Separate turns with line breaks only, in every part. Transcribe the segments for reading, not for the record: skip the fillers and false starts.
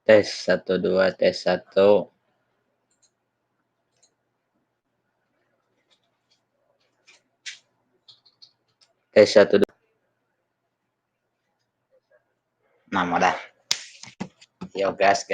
Tes 1 2 tes 1. Tes 1 2. Nah, udah. Yo gas.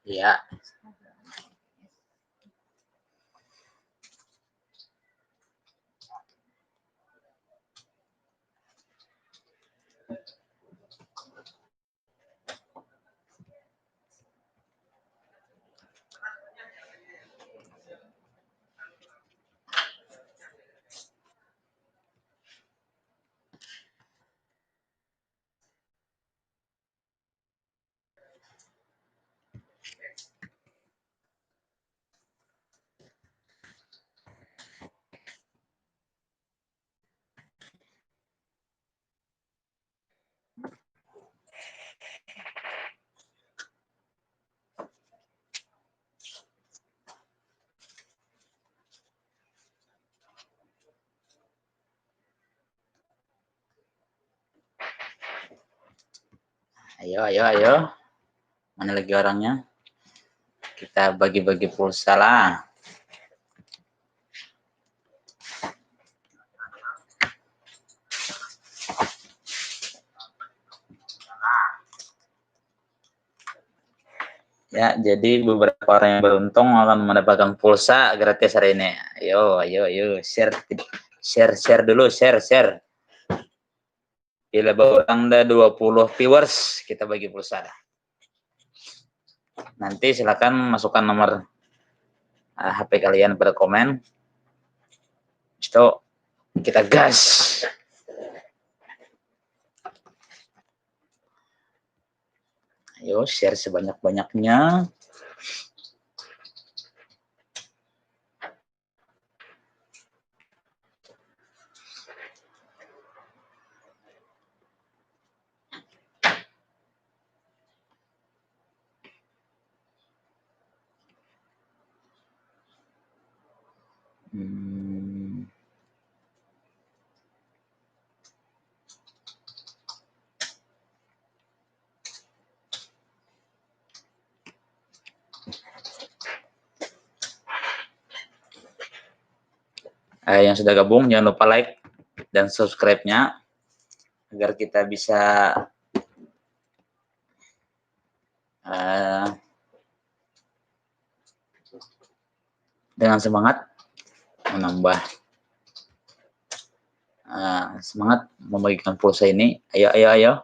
Iya. Ayo. Mana lagi orangnya? Kita bagi-bagi pulsa lah. Ya, jadi beberapa orang yang beruntung akan mendapatkan pulsa gratis hari ini. Ayo, share dulu, share. Bila orang ada 20 viewers, kita bagi pulsa. Nanti silakan masukkan nomor HP kalian pada komen. Itu kita gas. Ayo share sebanyak-banyaknya. Yang sudah gabung jangan lupa like dan subscribe-nya agar kita bisa dengan semangat menambah semangat membagikan pulsa ini. Ayo.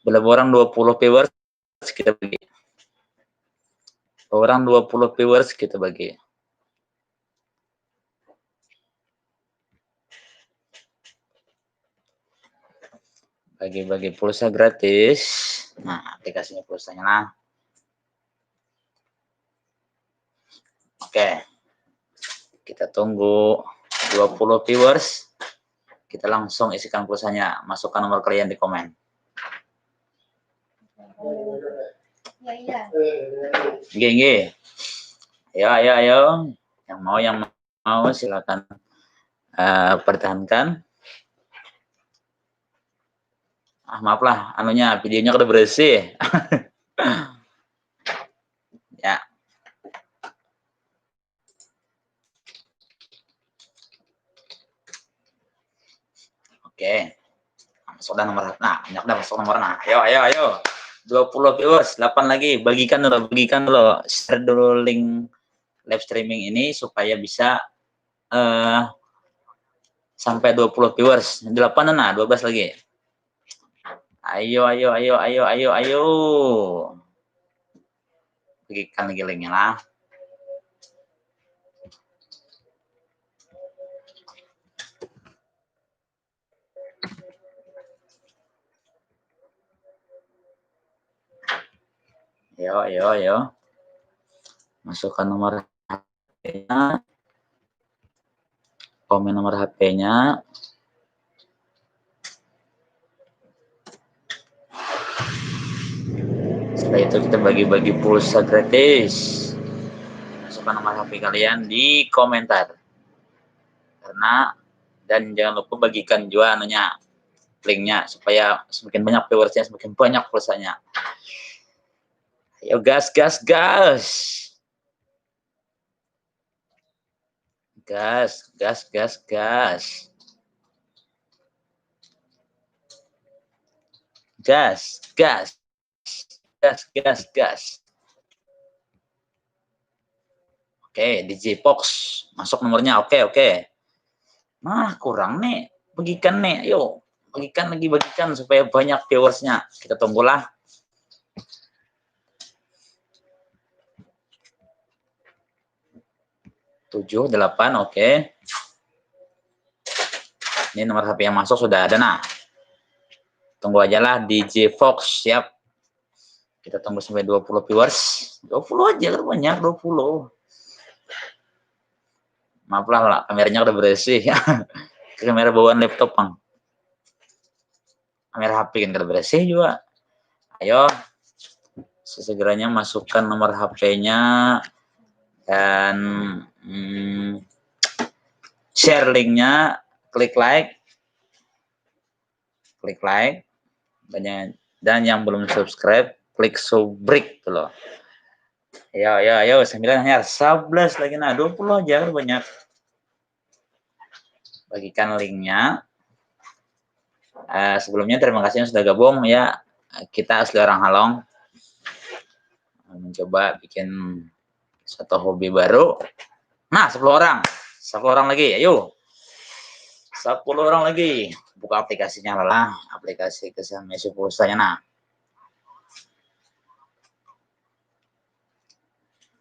Bila orang 20 viewers kita bagi. Orang 20 viewers kita bagi. Bagi-bagi pulsa gratis. Nah, aplikasinya pulsanya lah. Oke. Kita tunggu 20 viewers. Kita langsung isikan pulsanya. Masukkan nomor kalian di komen. Iya. Gini. Ayo. Yang mau silakan pertahankan. Maaf lah, videonya udah bersih. Ya. Oke. Masuk nomor. Nah, banyak dah masuk nomor. Nah, ayo. 20 viewers, 8 lagi. Bagikan dulu. Share dulu link live streaming ini supaya bisa sampai 20 viewers. 8 12 lagi. Ayo, ayo, ayo, ayo, ayo, ayo. Bagikan lagi linknya lah. Ayo, ayo, ayo. Masukkan nomor HP-nya. Komen nomor HP-nya. Setelah itu kita bagi-bagi pulsa gratis. Masukkan nomor HP kalian di komentar. Dan jangan lupa bagikan juga linknya supaya semakin banyak viewersnya, semakin banyak pulsanya. Ayo gas, gas, gas. Gas, gas, gas, gas. Gas, gas. Gas, gas, gas. Oke, DJ Fox. Masuk nomornya. Oke, oke. Nah, kurang nih. Bagikan nih. Ayo, bagikan lagi, bagikan supaya banyak viewersnya. Kita tunggulah. Tujuh, 8, oke. Ini nomor HP yang masuk sudah ada, nah. Tunggu aja lah DJ Fox, siap. Kita tunggu sampai 20 viewers. 20 aja, kan banyak, 20. Maaf lah, kameranya udah bersih. Kamera bawaan laptop, Bang. Kamera HP kan udah bersih juga. Ayo, sesegeranya masukkan nomor HP-nya dan share linknya, klik like, dan yang belum subscribe, klik subscribe tuh loh. Ayo, 9 hanya 11 lagi, nah 20 aja kan banyak. Bagikan linknya. Sebelumnya terima kasih yang sudah gabung ya. Kita asli orang Halong. Mencoba bikin satu hobi baru. Nah, 10 orang. 10 orang lagi, ayo. 10 orang lagi. Buka aplikasinya lah, aplikasi kesan mesi pulsanya. Nah,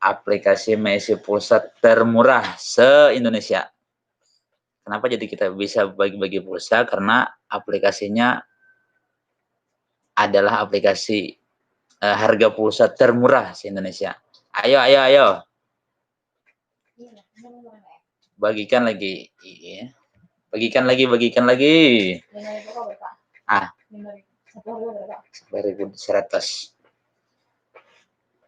aplikasi mesi pulsa termurah se-Indonesia. Kenapa jadi kita bisa bagi-bagi pulsa? Karena aplikasinya adalah aplikasi harga pulsa termurah se-Indonesia. Ayo, ayo, ayo. Bagikan lagi. Iya. Bagikan lagi. Ah. 9.100.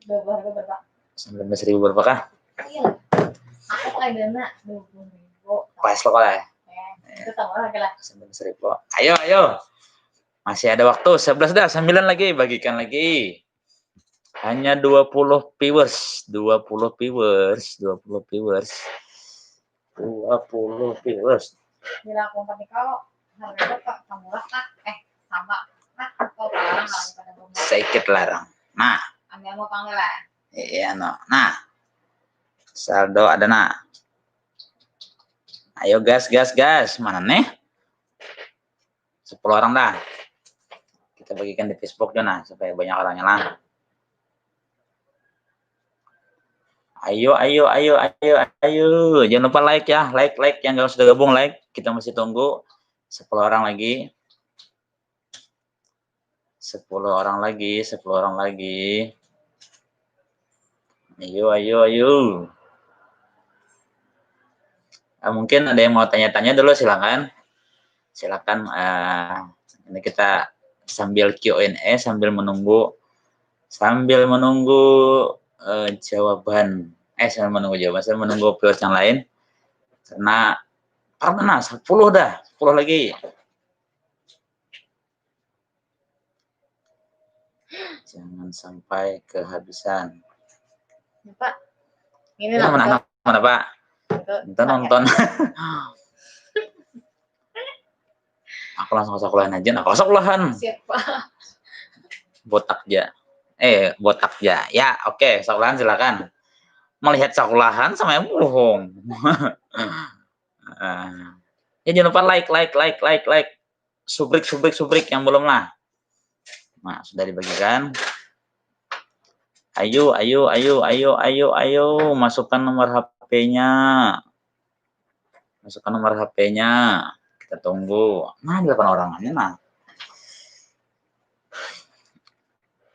19.000 berapakah? Iya. Aku pakai dana 20.000. Pas lo kalah. Itu tambah lagi lah. 19.000. Ayo. Masih ada waktu. 11 dah, 9 lagi, bagikan lagi. Hanya 20 viewers. 20 viewers. Bila aku kalau harga Pak murah Kak. Sama. Sedikit larang. Nah. Ambil mau panggil lah. Iya, no. Nah. Saldo ada, nah. Ayo gas. Mana nih? 10 orang dah. Kita bagikan di Facebook juga, nah, supaya banyak orangnya lah. Ayo. Jangan lupa like ya. Like. Yang sudah gabung like. Kita masih tunggu 10 orang lagi. 10 orang lagi. Ayo. Mungkin ada yang mau tanya-tanya dulu, silakan. Ini kita sambil Q&A, sambil menunggu jawaban. Sambil menunggu viewers yang lain. Karena 10 dah, 10 lagi. Jangan sampai kehabisan. Pak, ini mana Pak? Kita nonton. Aku langsung sekolahan aja. Nah, kalau sekolahan. Siapa? Botak ya. Ya, oke, sekolahan silakan. Melihat sekolahan sama yang bohong. Ya jangan lupa like. Subrik yang belum lah. Nah, sudah dibagikan. Ayo, masukkan nomor HP-nya. Masukkan nomor HP-nya. Kita tunggu. Nah, 8 orang ini nah.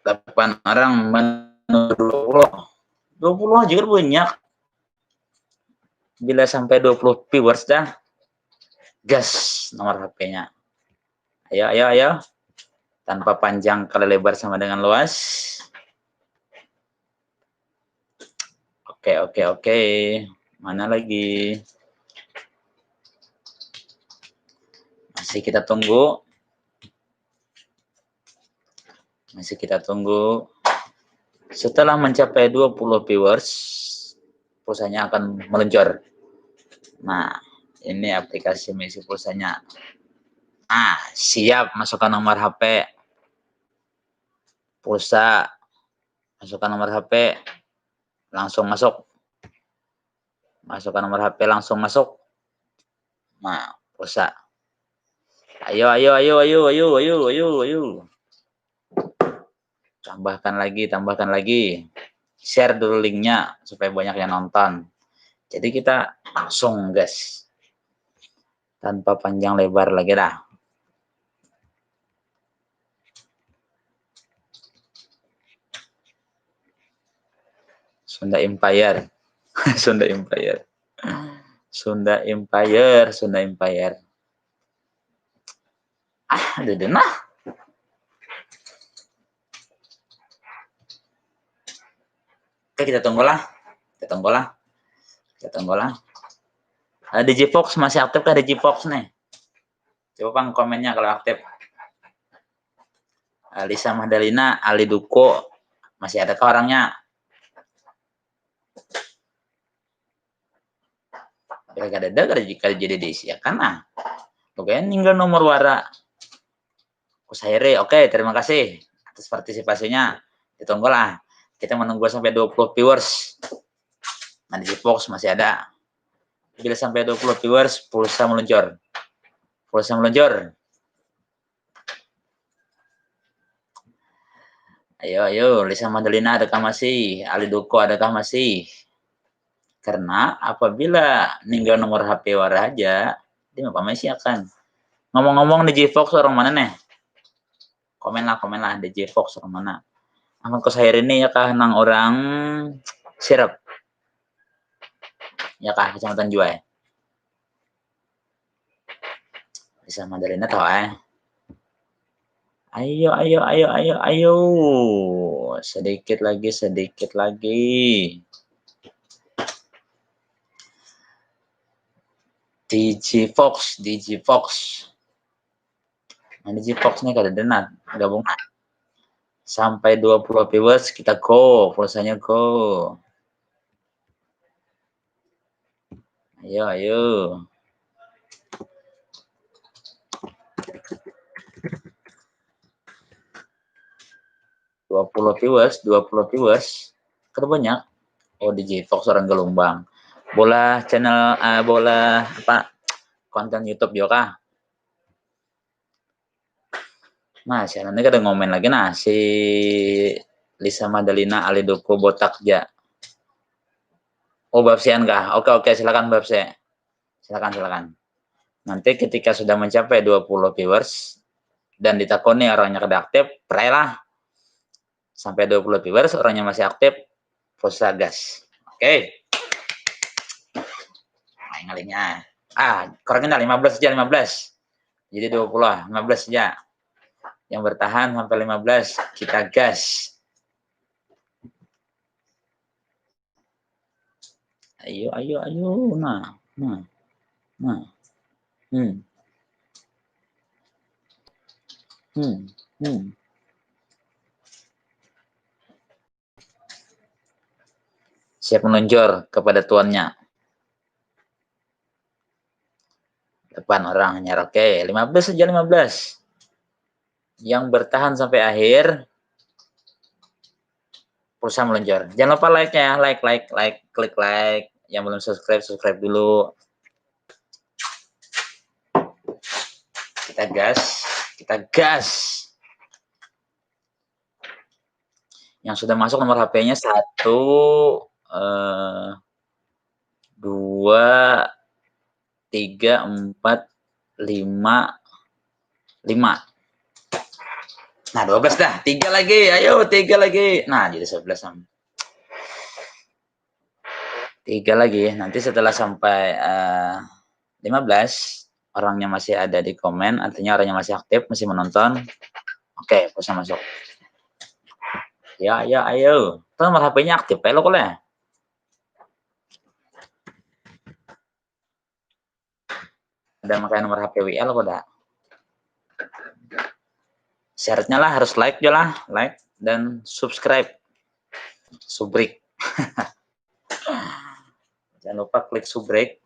8 orang menurut 20 aja kan banyak. Bila sampai 20 viewers dah. Gas nomor HP-nya. Ayo. Tanpa panjang kali lebar sama dengan luas. Oke. Mana lagi? Masih kita tunggu. Setelah mencapai 20 viewers, pulsanya akan meluncur. Nah, ini aplikasi mengisi pulsanya. Siap. Masukkan nomor HP. Pulsa. Masukkan nomor HP. Langsung masuk. Masukkan nomor HP, langsung masuk. Nah, pulsa. Ayo. Tambahkan lagi. Share dulu linknya supaya banyak yang nonton. Jadi kita langsung gas. Tanpa panjang lebar lagi dah. Sunda Empire. Sunda Empire. Ada nah. Oke, kita tunggulah. Digifox masih aktif kah Digifox nih? Coba Bang komennya kalau aktif. Lisa Mahdalina, Ali Duko, masih ada kah orangnya? Gak ada jika jadi diisiakan Oke, tinggal nomor wara. Kusairi, oke, terima kasih atas partisipasinya. Ditunggulah. Kita menunggu sampai 20 viewers. Nah, di Fox masih ada. Bila sampai 20 viewers, pulsa meluncur. Ayo, Lisa Madalina adakah masih? Ali Duko adakah masih? Karena apabila ninggal nomor HP wara aja, dia masih akan. Ngomong-ngomong DJ Fox orang mana nih? Komen lah DJ Fox orang mana? Akan kusahir ini ya kah nang orang Sirep. Ya kah Kecamatan Juai. Bisa Madalina tahu Ayo. Sedikit lagi. DJ Fox. Nah, DJ Fox nih kada denat gabung. Sampai 20 viewers kita go, pulsanya go. Ayo. dua puluh viewers. Kan banyak. DJ Fox orang Gelombang. Bola channel konten YouTube juga. Nah, channelnya kada ngomen lagi si Lisa Madalina Ali Duko botak ja. Babsian kah? Oke, silakan Babse. Silakan. Nanti ketika sudah mencapai 20 viewers dan ditakoni orangnya kada aktif, perailah. Sampai 20 viewers orangnya masih aktif, pulsa gas. Oke. Ngalinya. Kurangin 15 saja 15. Jadi 20, 15 saja. Yang bertahan sampai 15 kita gas. Ayo. Nah. Siap meluncur kepada tuannya. Depan orang nyar. Oke, 15 saja 15. Yang bertahan sampai akhir pulsa meluncur. Jangan lupa like-nya, klik like. Yang belum subscribe dulu. Kita gas. Yang sudah masuk nomor HP-nya 1, 2, 3, 4, 5, 5. Nah, 12 dah. 3 lagi. Ayo, 3 lagi. Nah, jadi 11 sama. 3 lagi. Nanti setelah sampai 15, orangnya masih ada di komen, artinya orangnya masih aktif, masih menonton. Oke, bisa masuk. Ya, ayo. Itu nomor HP-nya aktif, lo boleh. Ada makanya nomor HP WL kok dah. Syaratnya lah harus like aja lah, like dan subscribe. Subrek. Jangan lupa klik subrek.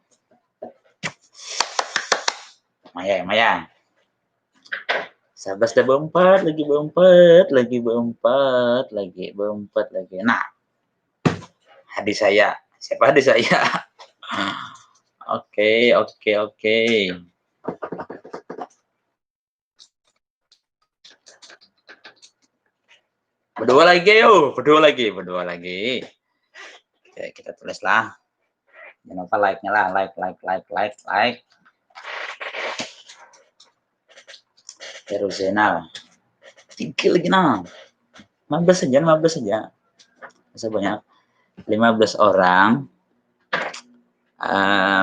Maya. 11 dah berempat lagi. Nah, adik saya. Siapa adik saya? Oke. Berdua lagi. Oke, kita tulis lah. Jangan lupa like-nya lah, like. Erosional. 3 lagi nah. 15 saja. Masa banyak. 15 orang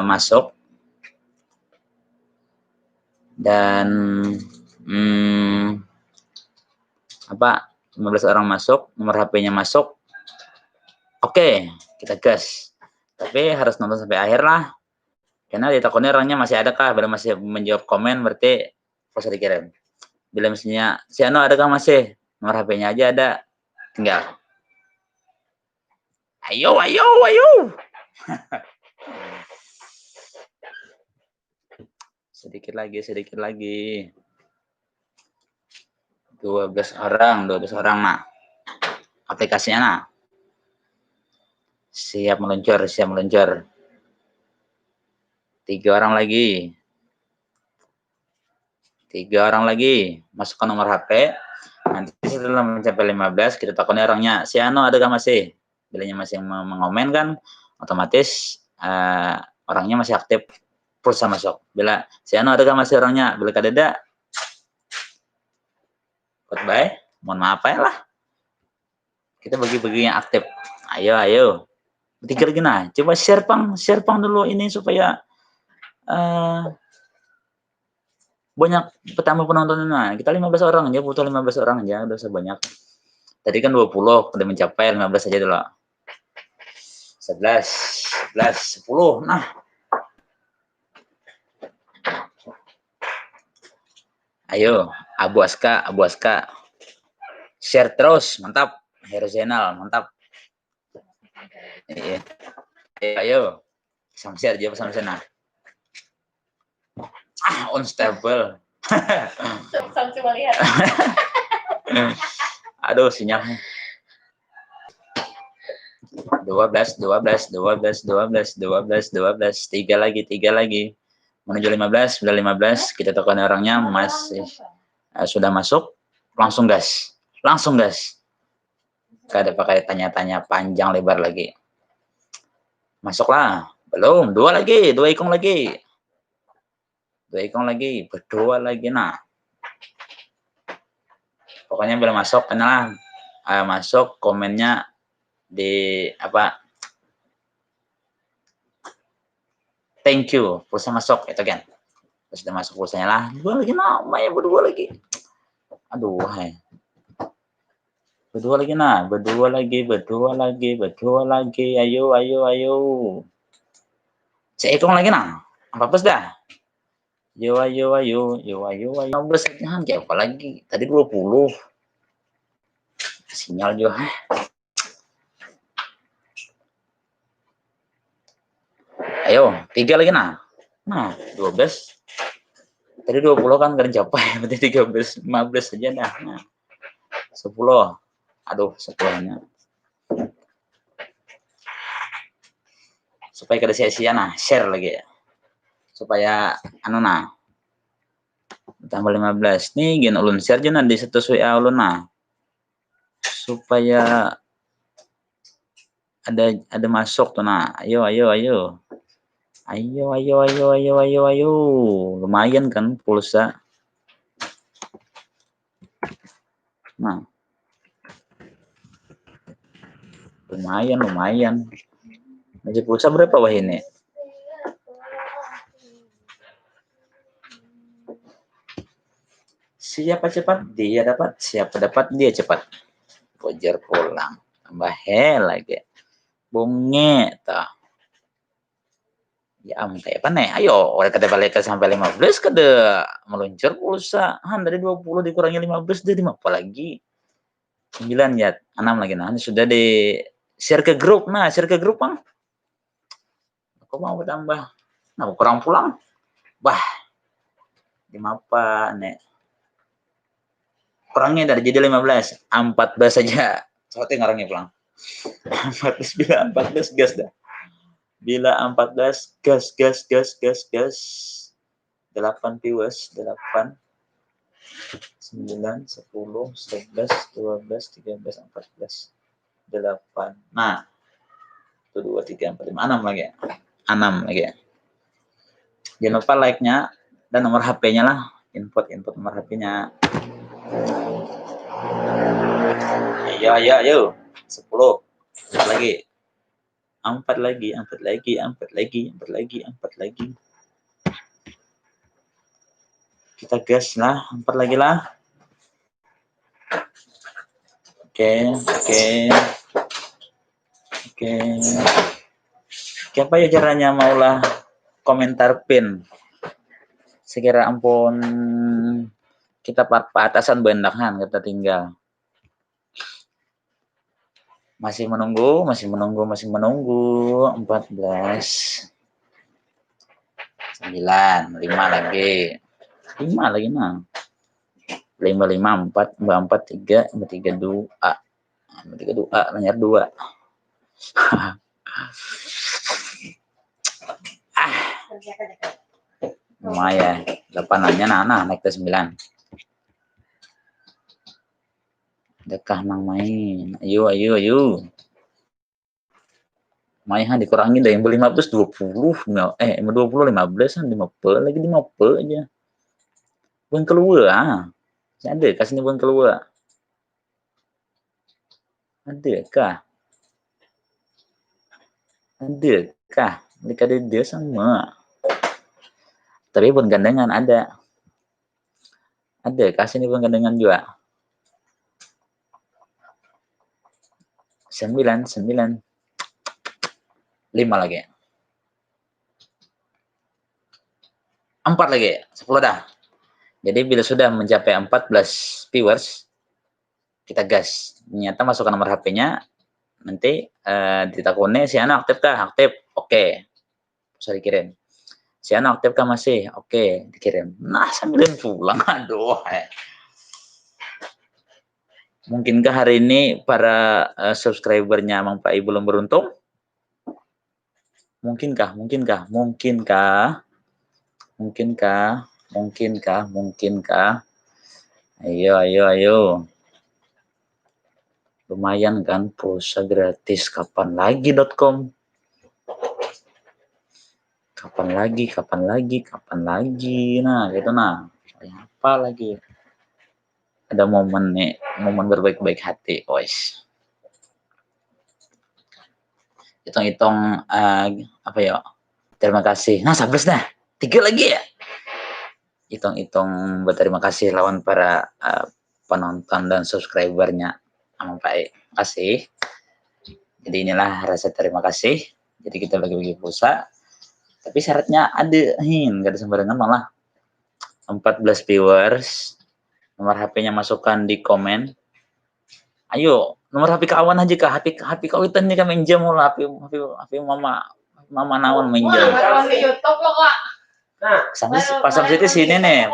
masuk dan 15 orang masuk, nomor HP-nya masuk. Oke, kita gas. Tapi harus nonton sampai akhir lah. Karena di takonnya orangnya masih ada kah? Bila masih menjawab komen berarti bisa dikirim. Bila misalnya si Ano ada kah masih? Nomor HP-nya aja ada. Tinggal. Ayo. sedikit lagi. 12 orang nah. Aplikasinya nah. Siap meluncur. 3 orang lagi. Masukkan nomor HP. Nanti setelah mencapai 15, kita takutnya orangnya. Si Ano adakah masih? Bilanya masih mengomen kan, otomatis orangnya masih aktif, pulsa masuk. Bila si Ano adakah masih orangnya? Bila kadeda, goodbye. Mohon maaf ya lah. Kita bagi-bagi yang aktif. Ayo. 3 lagi nah. Coba share pang dulu ini supaya banyak pertama penontonnya. Kita 15 orang aja, butuh 15 orang aja, udah sebanyak. Tadi kan 20, udah mencapai 15 aja dulu. 11, 10. Nah. Ayo, Abu Aska. Share terus, mantap. Hero channel, mantap. Iya. Ayo. Share aja pesan sana. Unstable. Coba lihat. Aduh, sinyalnya. 12. 3 lagi. Menuju 15, sudah 15, kita tekan orangnya masih sudah masuk, langsung gas. Gak ada pakai tanya-tanya panjang lebar lagi. Masuklah. Belum, 2 ikon lagi. Berdua lagi nah. Pokoknya bila masuk, kenalan. Masuk komennya di thank you, pulsa masuk itu kan. Sudah masuk pulsanya lah. 2 lagi namanya, berdua lagi. Aduh, hai. Berdua lagi. Ayo. Seikong lagi nah. Apa dah? Ayo. 15 jangan kayak apa lagi? Tadi 20. Sinyal juga. Ayo, 3 lagi nah. Nah, 12. Tadi 20 kan gak tercapai, berarti 13, 15 aja dah. Nah. 10. Aduh, 10-nya. Supaya kada sia-sia nah, share lagi ya. Supaya tambah 15. Nih gen ulun share aja di status WA ulun nah. supaya ada masuk tuh. Nah, ayo. Ayo. Lumayan kan pulsa. Nah. Lumayan. Masih pulsa berapa wah ini? Siapa cepat dia dapat, siapa dapat dia cepat. Pojer pulang. Tambah lagi. Bunge tah. Ya kayak apa nih? Ayo, oleh kata balik sampai 15 kada meluncur pulsa. Dari 20 dikurangi 15 jadi apa lagi? 9 ya, 6 lagi. Nah, ini sudah di share ke grup. Nah, share ke grup, Bang. Aku mau tambah. Nah, kurang pulang. Bah. Di apa nih? Kurangnya dari jadi 15, 14 saja. Soalnya ngarangnya pulang. 14 bila 14 gas dah. Bila 14 gas. 8 viewers, 8 9 10 11 12 13 14 8. Nah. 1 2 3 4 5 6 lagi. 6 lagi. Jangan lupa like-nya dan nomor HP-nya lah. Input nomor HP-nya. Ayo. 10. 4 lagi. Kita gas lah, 4 lagi lah. Oke. Apa ya caranya maulah komentar pin. Sekira ampun kita atasan bendakan kita tinggal. Masih menunggu. 14. 9, 5 lagi. 5 lagi nah. 5 4 3 2. 2 lanyar 2. Lumayan. 8-nya naik ke 9. Dekah nang main. Ayo. Main dikurangin dari yang 15 20. 20 15 50 lagi 50 aja. Bun keluar. Ada kasih bun keluar. Adakah? Mereka dia sama. Tapi pun gandengan ada. Kasih nih pun gandengan juga. 9. 5 lagi. 4 lagi. 10 dah. Jadi bila sudah mencapai 14 viewers, kita gas. Ternyata masukkan nomor HP-nya. Nanti ditakunnya si anak aktif kah? Aktif. Oke. Bisa dikirim. Si anak aktif kah masih? Oke, dikirim. Nah, sambil pulang. Aduh. Mungkinkah hari ini para subscribernya Mang Pai belum beruntung? Mungkinkah? Ayo. Lumayan kan pulsa gratis. Kapan lagi.com? Kapan lagi? Nah, gitu nah. Apa lagi? Ada momen berbaik-baik hati, guys. Hitung-hitung apa ya? Terima kasih. Nah, 11 dah. 3 lagi ya. Hitung-hitung berterima kasih lawan para penonton dan subscribernya. Mang Pai. Kasih. Jadi inilah rasa terima kasih. Jadi kita bagi-bagi pulsa. Tapi syaratnya ada, gak ada sembarangan malah. 14 viewers. Nomor HP-nya masukkan di komen. Ayo, nomor HP kawan aja kah? HP kawitan nih kan minjam lah HP mama naon minjam. Nah, pasang di sini nih,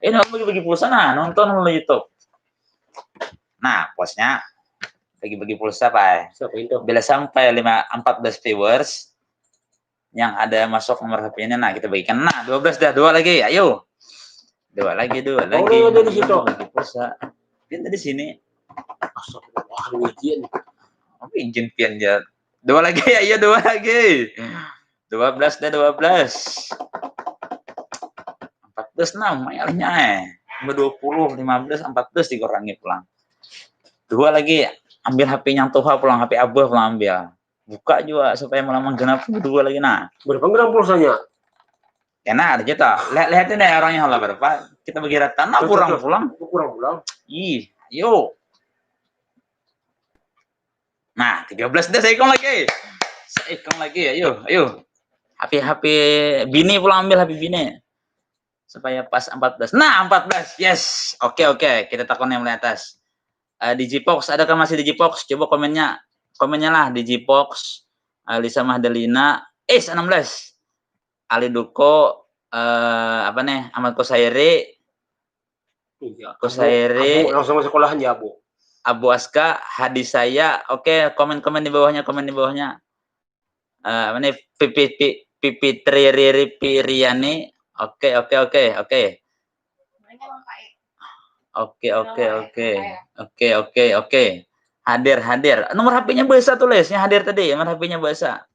Ini bagi-bagi pulsa nah, nonton melalui YouTube. Nah, posnya bagi-bagi pulsa, Pak. Bila sampai 14 viewers yang ada masuk nomor HP-nya, nah kita bagikan. Nah, 12 dah, 2 lagi. Ayo. 2 lagi.
Oh, di situ.
Bagi pulsa. Pindah di sini.
Astagfirullah, izin.
Izin pian ya. 2 lagi ya, iya 2 lagi. 12 deh 12. 14 mayalnya 20, 15, 14 dikurangi pulang. 2 lagi, ambil HP-nya Tuha pulang, HP Abah pulang ambil. Buka juga supaya malam genap 2 lagi nah.
Berapa gram pulsanya?
Enak aja toh. Lihatin deh orangnya lah berapa. Kita bagi rata. Nah, kurang pulang.
Kurang pulang.
Ih, yuk. Nah, 13 deh saya hitung lagi. Saya hitung lagi, ayo. HP bini pulang ambil HP bini. Supaya pas 14. Nah, 14. Yes. Oke. Kita takon yang mulai atas. Digipox, adakah masih Digipox? Coba komennya lah Digipox. Lisa Mahdalina, 16. Ali Duko, apa nih? Ahmad Kosairi.
Iya,
Kosairi.
Abu langsung masuk sekolahan ya, Bu.
Abu Aska, hadis saya. Oke, komen di bawahnya, apa nih? Pipi Triri Piriani. Oke. Oke. Hadir. Nomor HP-nya bahasa tulisnya hadir tadi. Nomor HP-nya bahasa.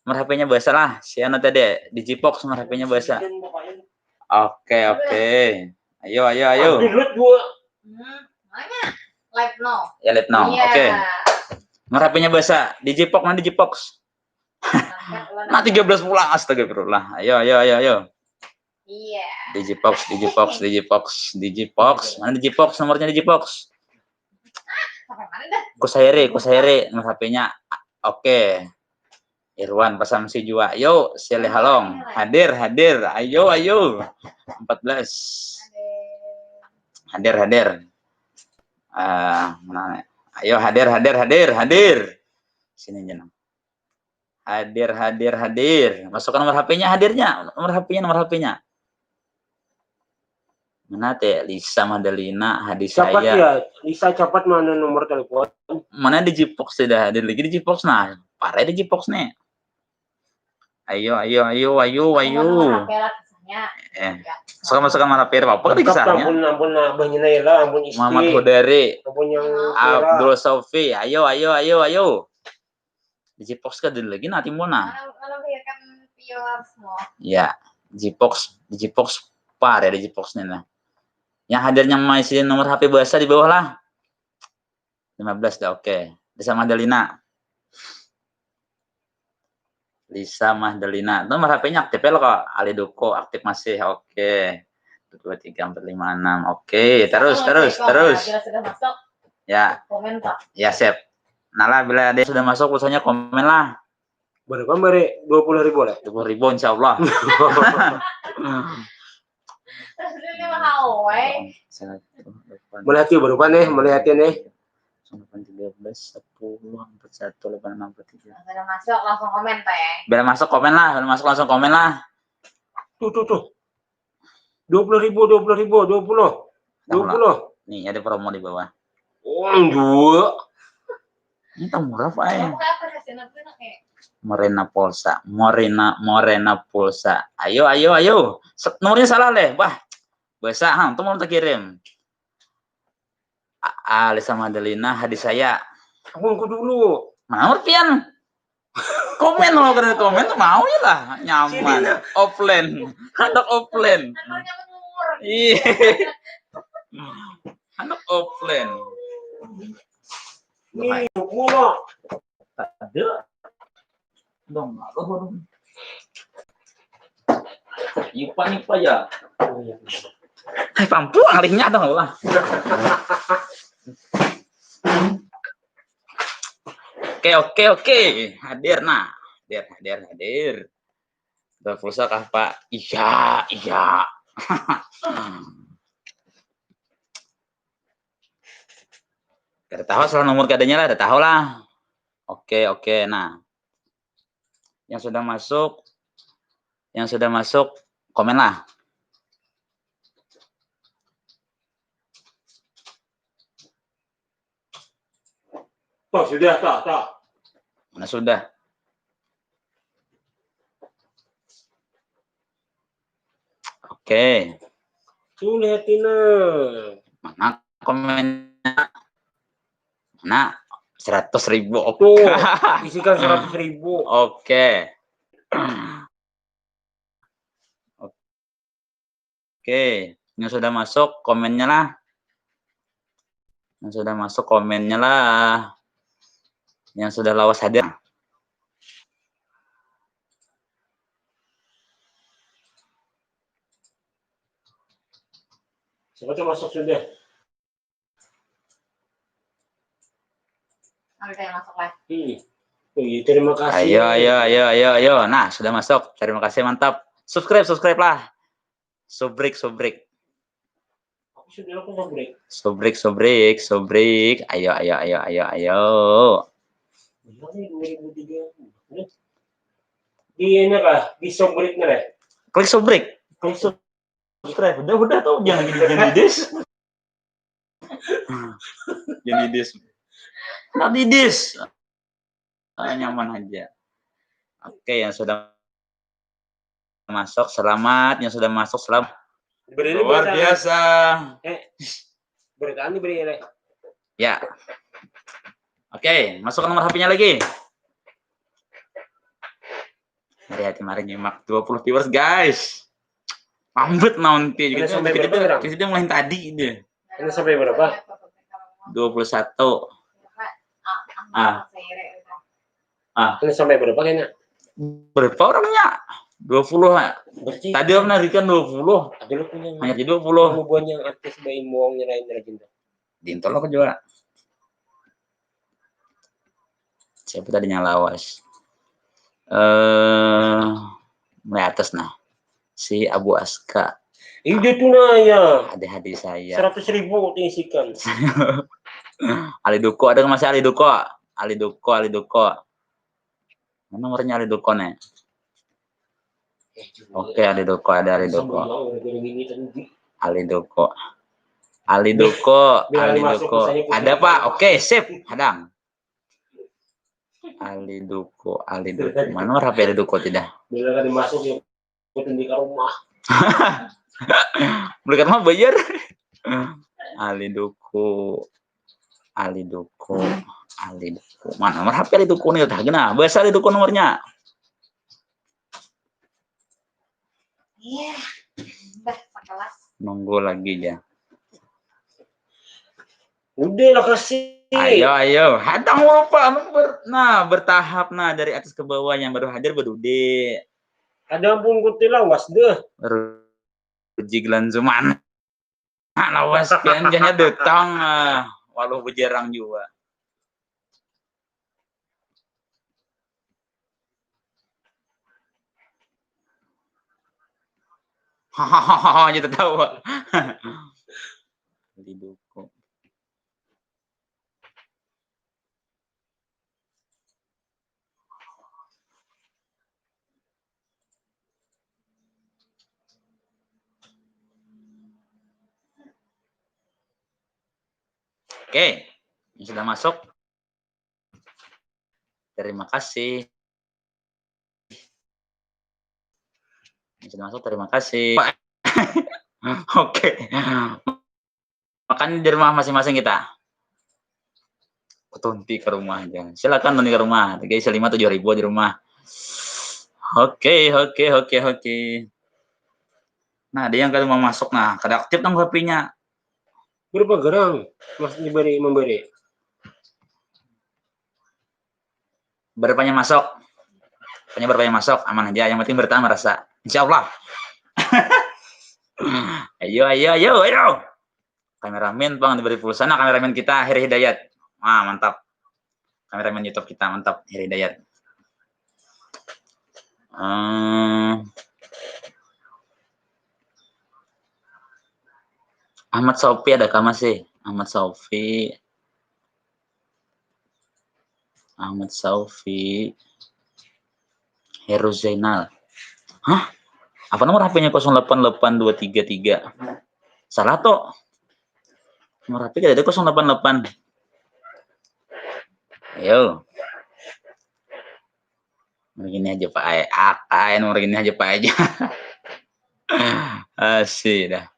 Nomor HP-nya bahasa lah. Siapa tadi? Digipox nomor HP-nya bahasa. Oke. Ayo.
Live now.
Ya live now. Oke. Nomor HP-nya bahasa. Digipox. Nah 13 pulang. Astagfirullah. Ayo.
Iya.
Digipox. Mana Digipox? Nomornya Digipox. Kusairi nomor HP-nya. Oke. Irwan Pasamsi juga. Yo, Sele Halong. Hadir. Ayo. 14. Hadir. Mana? Ayo hadir. Sini jeneng. Hadir. Masukkan nomor HP-nya hadirnya. Nomor HP-nya. Mana teh? Lisa Madalina, hadis
Cepat
saya.
ya. Lisa cepat mana nomor telepon?
Mana Digipox sudah hadir lagi Digipox nah. Parah Digipox nih. Ayo. Masukkan mana per apa di kisahnya?
Ampun Abahnya Naila, ampun istri.
Muhammad Hudari.
Ampun yang
Abdul Sofi. Ayo. Digipox kan dulu lagi nanti mau nah. Ya, Digipox parah Digipox nih nah. Yang hadirnya masih nomor HP bahasa di bawah lah. 15 dah oke. Lisa Mahdalina. Nomor HP-nya aktif ya kok. Ali Duko aktif masih. Oke. 2, 3, 4, 5, 6. Oke, terus. Ya.
Komen Pak.
Ya, siap. Nah, bila dia sudah masuk pulsanya komen lah.
Berapa bare? 20.000 lah.
20.000 insyaallah.
Melihatnya berapa nih?
13, 10, 41, 86, 43.
Bila masuk langsung komen Pak.
Bila masuk langsung komen lah.
Tuh. 20.000.
Nih ada promo di bawah.
Oh, 2.
Ini tak murah Pak ya. Morena Pulsa. Ayo. Nomornya salah leh. Wah. Bahasa tuh mau tak kirim. Lisa Madalina hadis saya.
Aku dulu.
Mau pian. Komen lo karena komen tuh mau ya lah nyaman. Offline. Anak offline. Iya. Anak offline.
Nih, mulu.
Ada. Dong, Ipa ya. Hai pampu alihnya dong lah. Oke. Hadir nah. Hadir. Udah pulsa kah Pak? Iya. Kita tahu soal nomor kadenya lah, udah tahu lah. Oke. Nah. Yang sudah masuk komen lah.
Oh, sudah, tak.
Mana sudah? Oke.
Lihatin.
Mana komennya? Nah, 100.000.
Tuh, isikan 100.000.
Oke. Oke, yang sudah masuk komennya lah. Yang sudah masuk komennya lah. Yang sudah lawas hadir.
Siapa tuh masuk sudah?
Ada yang masuk live.
Terima kasih.
Ayo. Nah, sudah masuk. Terima kasih, mantap. Subscribe lah. Sobrik.
Aku sudah lakukan break.
Sobrik. Ayo.
Ini 2003. Di ini kah? Di sobrik nih.
Klik sobrik.
Klik sobrik.
Subscribe. Udah tuh jangan jadi dis. Jadi dis. Nanti dis. Nyaman aja. Oke, yang sudah masuk selamat, yang sudah masuk selamat. Luar biasa.
Berkali beri ini.
Ya. Oke, masuk ke nomor HP-nya lagi. Mari nyimak 20 viewers, guys. Mambet nanti
Ini sampai berapa?
kita mulai tadi dia.
Ini sampai berapa?
21.
Ini sampai berapa kayaknya?
Berapa orangnya? 20.
Berarti
Tadi om narikan 20.
ada lu punya
Hanya jadi 20.
mau buat yang artis bayi muang nyerahin rajin.
Dintol aku juga. Siapa tadinya lawas? Mulai atas nah. Si Abu Aska.
Ide tunaya.
Adik-adik saya.
100.000 diisikan.
Ali Duko, ada masih Ali Duko? Ali Duko. Mana nomornya Ali Duko nih? Oke, Ali Duko, ada Ali Duko. Ali Duko. Ada Pak? Oke, sip. Hadang. Ali Duko. Mana nomor HP Ali Duko tidak?
Bila kan dimasuk ya, di rumah.
Belikan mah bayar. Ali Duko. Mana nomor HP Ali Duko nih? Gimana? Bahasa Ali Duko nomornya.
Iya. Udah sekelas.
Nunggu lagi ya.
Udah lah kasih.
Ayo. Hadang lupa. Bertahap dari atas ke bawah yang baru hadir berude.
Ada pun kuti lawas deh.
Jiglan Zuman. Lawas janjanya datang. Walau berjarang juga. Hahaha, jadi tawa. Didukung. Oke, yang sudah masuk. Terima kasih. Yang sudah masuk, terima kasih. Oke. Makan di rumah masing-masing kita. Tunti ke rumah aja. Silakan tunti ke rumah. Guys, 5-7 ribu di rumah. Oke. Nah, ada yang kan mau masuk. Nah, kada aktif dong HP-nya.
Berapa gerang Mas memberi?
Berapanya masuk? Berapanya masuk? Aman aja. Yang penting bertahan merasa. Insya Allah. Ayo. Kameramen bang diberi pulsa. Nah, kameramen kita Heri Hidayat. Mantap. Kameramen YouTube kita mantap. Heri Hidayat. Ahmad Sofi adakah masih? Ahmad Sofi. Heru Zainal. Hah? Apa nomor HP-nya 088233? Salah toh. Nomor HP ada 088. Ayo. Begini aja Pak Ay. Nomor gini aja Pak aja. Asih dah.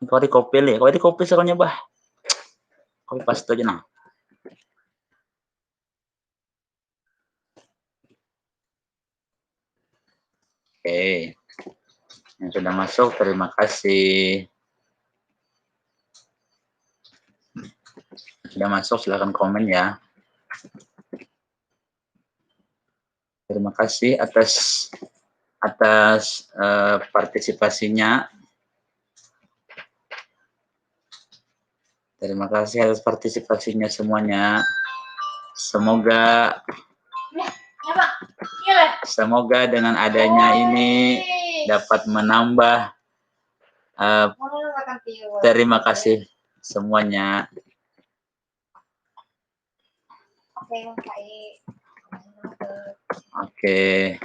Kau di copy le, kau di copy soalnya bah. Copy paste aja nah. Oke. Yang sudah masuk, terima kasih. Sudah masuk, silahkan komen ya. Terima kasih atas partisipasinya. Terima kasih atas partisipasinya semuanya. Semoga dengan adanya ini dapat menambah. Terima kasih semuanya. Oke,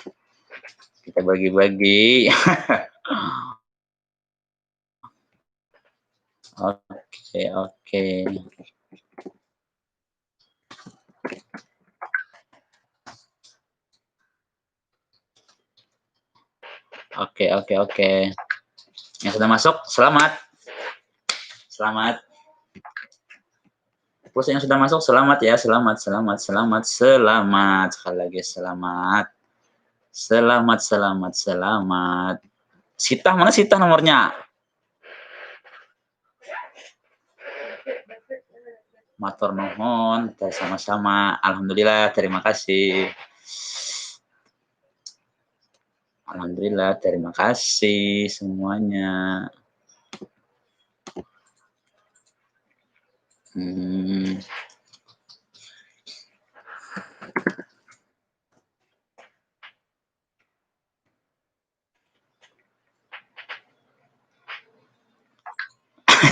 kita bagi-bagi. Oke. Oke. Yang sudah masuk, selamat. Terus yang sudah masuk, selamat ya. Selamat. Sekali lagi, selamat. Sita, mana Sita nomornya? Matur nuhun, sama-sama. Alhamdulillah, terima kasih. Alhamdulillah, terima kasih semuanya.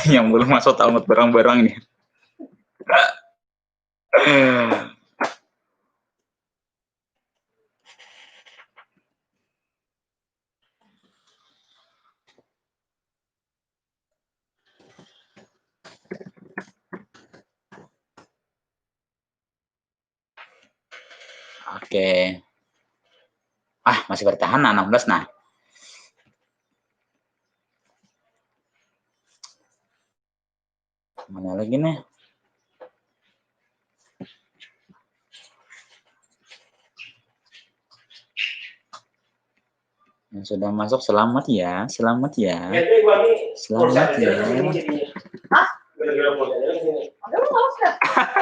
Yang belum masuk tamat barang-barang ini. Oke. Masih bertahan 16 nah. Mana lagi nih? Yang sudah masuk selamat ya. Selamat ya.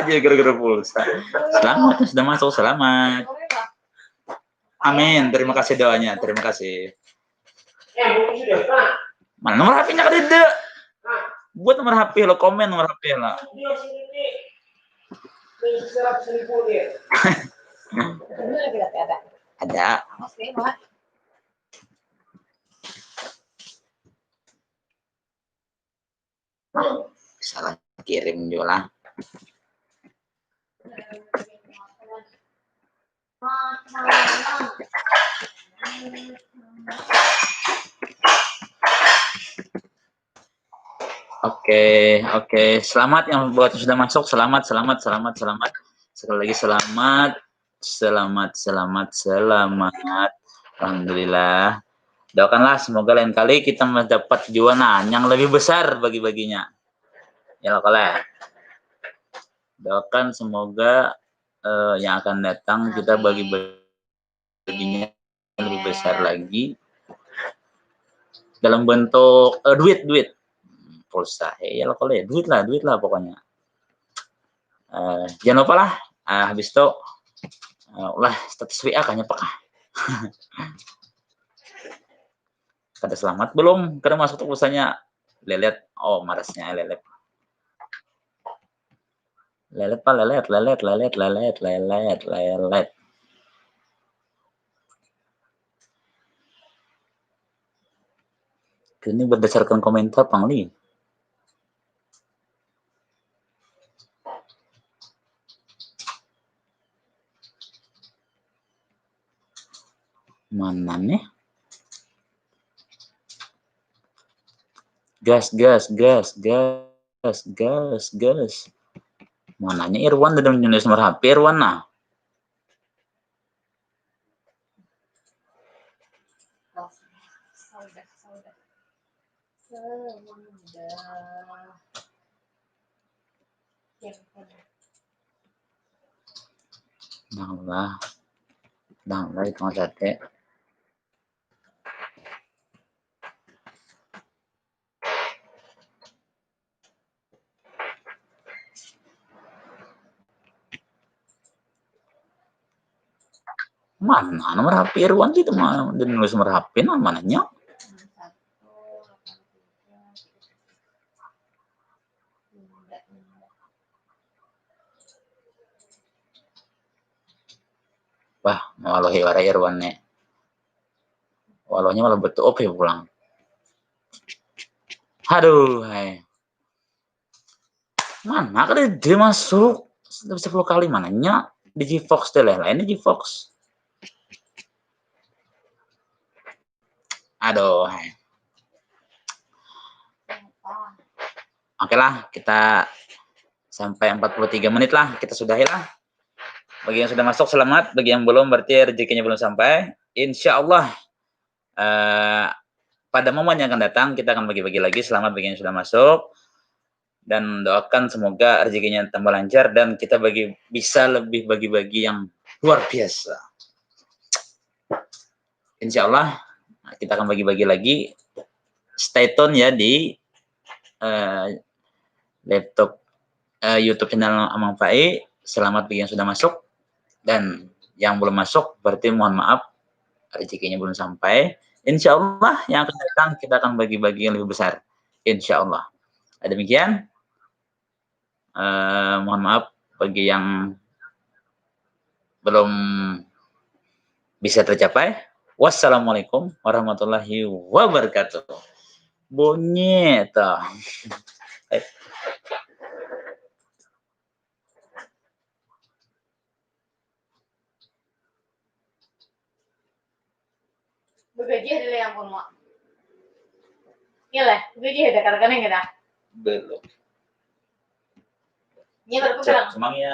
Jadi gara-gara pulsa. Selamat sudah masuk, selamat. Amin. Terima kasih doanya. Terima kasih. Mana nomor HP-nya kan ada? Buat nomor HP lo, komen nomor HP lo. Ada. Salah kirim juga. Oke. Selamat yang buat sudah masuk. Selamat. Sekali lagi selamat. Alhamdulillah. Doakanlah semoga lain kali kita mendapat kejuaraan yang lebih besar bagi-baginya. Ya kalau doakan semoga yang akan datang kita bagi-baginya lebih besar lagi dalam bentuk duit. Pulsa ya kalau ya duit lah pokoknya. Jangan lupa lah habis itu ulah status WA kayaknya pak. Kata selamat belum karena masuk pulsanya lelet. Marasnya lelet pak, lelet. Ini berdasarkan komentar Pangli. Mana nih? Gas. Mananya Irwan dalam jenis nomor HP Irwan nah.
Semudah.
Nah itu sate. Mana nomor HP Irwan itu mah dan nulis nomor HP mananya? Wah, walau wara Irwan nih. Walaunya malah betul OP pulang. Aduh, hai. Mana kan dia masuk 10 kali mananya di GFox deh lah, ini GFox. Aduh, hai. Oke lah, kita sampai 43 menit lah, kita sudahi lah. Bagi yang sudah masuk selamat, bagi yang belum berarti rezekinya belum sampai. Insya Allah pada momen yang akan datang kita akan bagi-bagi lagi. Selamat bagi yang sudah masuk dan doakan semoga rezekinya tambah lancar dan kita bisa lebih bagi-bagi yang luar biasa. Insya Allah kita akan bagi-bagi lagi. Stay tune ya di laptop YouTube channel Amang Fai. Selamat bagi yang sudah masuk dan yang belum masuk berarti mohon maaf rezekinya belum sampai. Insya Allah yang akan datang kita akan bagi-bagi yang lebih besar. Insya Allah. Demikian. Mohon maaf bagi yang belum bisa tercapai. Wassalamualaikum warahmatullahi wabarakatuh. Bunyi toh.
Begaji ada yang pun mau. Iya lah, begaji ada karena yang kita.
Belum.
Ini baru pulang.
Semangnya